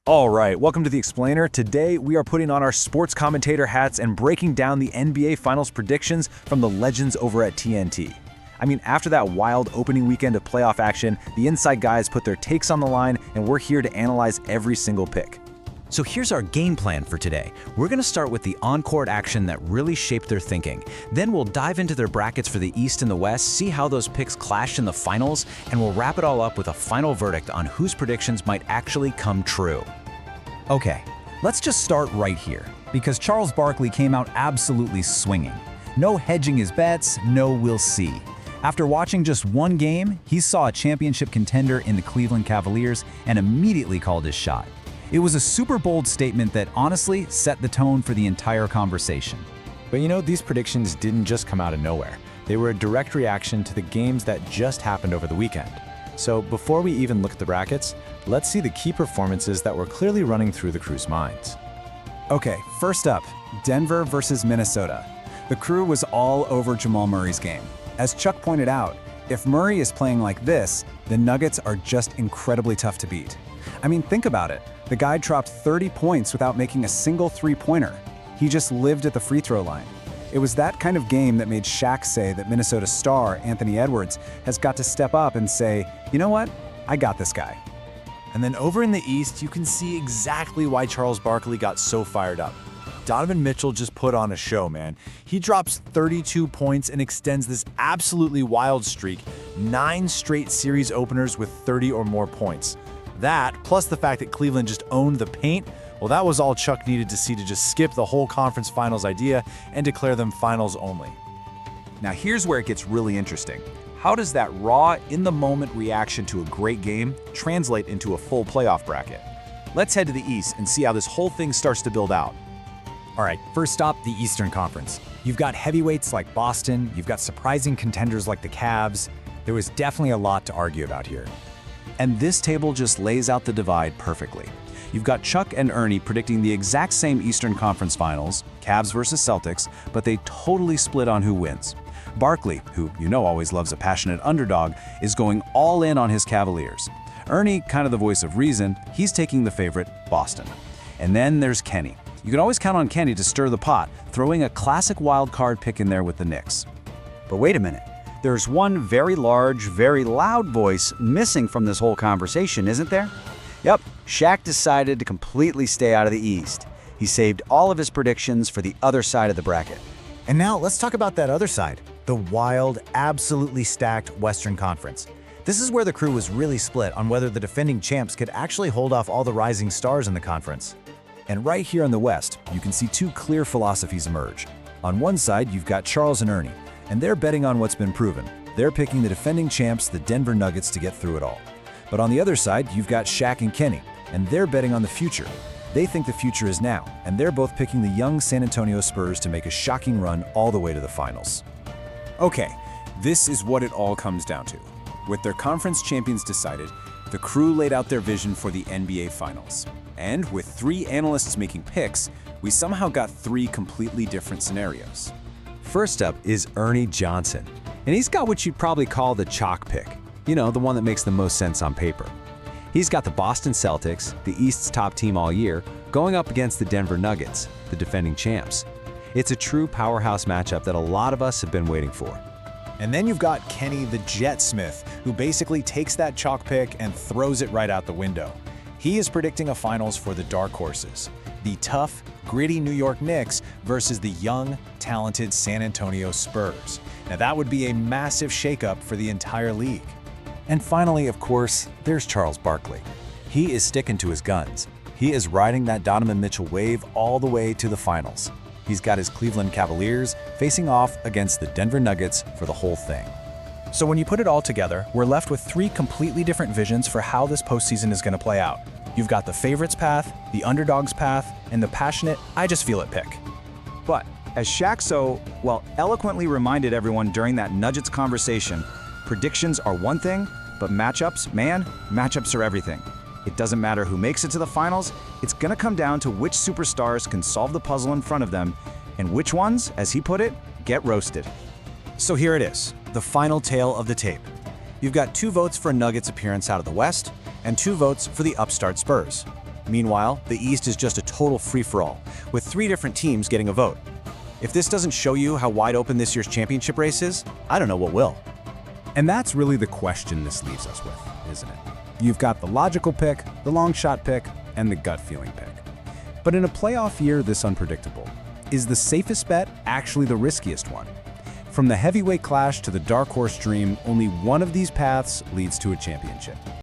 All right, welcome to The Explainer. Today, we are putting on our sports commentator hats and breaking down the NBA Finals predictions from the legends over at TNT. I mean, after that wild opening weekend of playoff action, the inside guys put their takes on the line, and we're here to analyze every single pick. So here's our game plan for today. We're going to start with the on-court action that really shaped their thinking. Then we'll dive into their brackets for the East and the West, see how those picks clashed in the finals, and we'll wrap it all up with a final verdict on whose predictions might actually come true. Okay, let's just start right here, because Charles Barkley came out absolutely swinging. No hedging his bets, no we'll see. After watching just one game, he saw a championship contender in the Cleveland Cavaliers and immediately called his shot. It was a super bold statement that honestly set the tone for the entire conversation. But you know, these predictions didn't just come out of nowhere. They were a direct reaction to the games that just happened over the weekend. So before we even look at the brackets, let's see the key performances that were clearly running through the crew's minds. Okay, first up, Denver versus Minnesota. The crew was all over Jamal Murray's game. As Chuck pointed out, if Murray is playing like this, the Nuggets are just incredibly tough to beat. I mean, think about it. The guy dropped 30 points without making a single three-pointer. He just lived at the free throw line. It was that kind of game that made Shaq say that Minnesota star Anthony Edwards has got to step up and say, you know what, I got this guy. And then over in the East, you can see exactly why Charles Barkley got so fired up. Donovan Mitchell just put on a show, man. He drops 32 points and extends this absolutely wild streak, 9 straight series openers with 30 or more points. That, plus the fact that Cleveland just owned the paint, well, that was all Chuck needed to see to just skip the whole conference finals idea and declare them finals only. Now here's where it gets really interesting. How does that raw, in-the-moment reaction to a great game translate into a full playoff bracket? Let's head to the East and see how this whole thing starts to build out. All right, first stop, the Eastern Conference. You've got heavyweights like Boston, you've got surprising contenders like the Cavs. There was definitely a lot to argue about here. And this table just lays out the divide perfectly. You've got Chuck and Ernie predicting the exact same Eastern Conference Finals, Cavs versus Celtics, but they totally split on who wins. Barkley, who you know always loves a passionate underdog, is going all in on his Cavaliers. Ernie, kind of the voice of reason, he's taking the favorite, Boston. And then there's Kenny. You can always count on Kenny to stir the pot, throwing a classic wild card pick in there with the Knicks. But wait a minute. There's one very large, very loud voice missing from this whole conversation, isn't there? Yep, Shaq decided to completely stay out of the East. He saved all of his predictions for the other side of the bracket. And now let's talk about that other side, the wild, absolutely stacked Western Conference. This is where the crew was really split on whether the defending champs could actually hold off all the rising stars in the conference. And right here in the West, you can see two clear philosophies emerge. On one side, you've got Charles and Ernie, and they're betting on what's been proven. They're picking the defending champs, the Denver Nuggets, to get through it all. But on the other side, you've got Shaq and Kenny, and they're betting on the future. They think the future is now, and they're both picking the young San Antonio Spurs to make a shocking run all the way to the finals. Okay, this is what it all comes down to. With their conference champions decided, the crew laid out their vision for the NBA Finals. And with 3 analysts making picks, we somehow got 3 completely different scenarios. First up is Ernie Johnson, and he's got what you'd probably call the chalk pick. You know, the one that makes the most sense on paper. He's got the Boston Celtics, the East's top team all year, going up against the Denver Nuggets, the defending champs. It's a true powerhouse matchup that a lot of us have been waiting for. And then you've got Kenny the Jet Smith, who basically takes that chalk pick and throws it right out the window. He is predicting a finals for the dark horses, the tough, gritty New York Knicks versus the young, talented San Antonio Spurs. Now that would be a massive shakeup for the entire league. And finally, of course, there's Charles Barkley. He is sticking to his guns. He is riding that Donovan Mitchell wave all the way to the finals. He's got his Cleveland Cavaliers facing off against the Denver Nuggets for the whole thing. So when you put it all together, we're left with 3 completely different visions for how this postseason is going to play out. You've got the favorites path, the underdogs path, and the passionate, I just feel it pick. But as Shaq eloquently reminded everyone during that Nuggets conversation, predictions are one thing, but matchups are everything. It doesn't matter who makes it to the finals, it's gonna come down to which superstars can solve the puzzle in front of them, and which ones, as he put it, get roasted. So here it is, the final tale of the tape. You've got 2 votes for a Nuggets appearance out of the West, and 2 votes for the upstart Spurs. Meanwhile, the East is just a total free-for-all, with 3 different teams getting a vote. If this doesn't show you how wide open this year's championship race is, I don't know what will. And that's really the question this leaves us with, isn't it? You've got the logical pick, the long shot pick, and the gut feeling pick. But in a playoff year this unpredictable, is the safest bet actually the riskiest one? From the heavyweight clash to the dark horse dream, only one of these paths leads to a championship.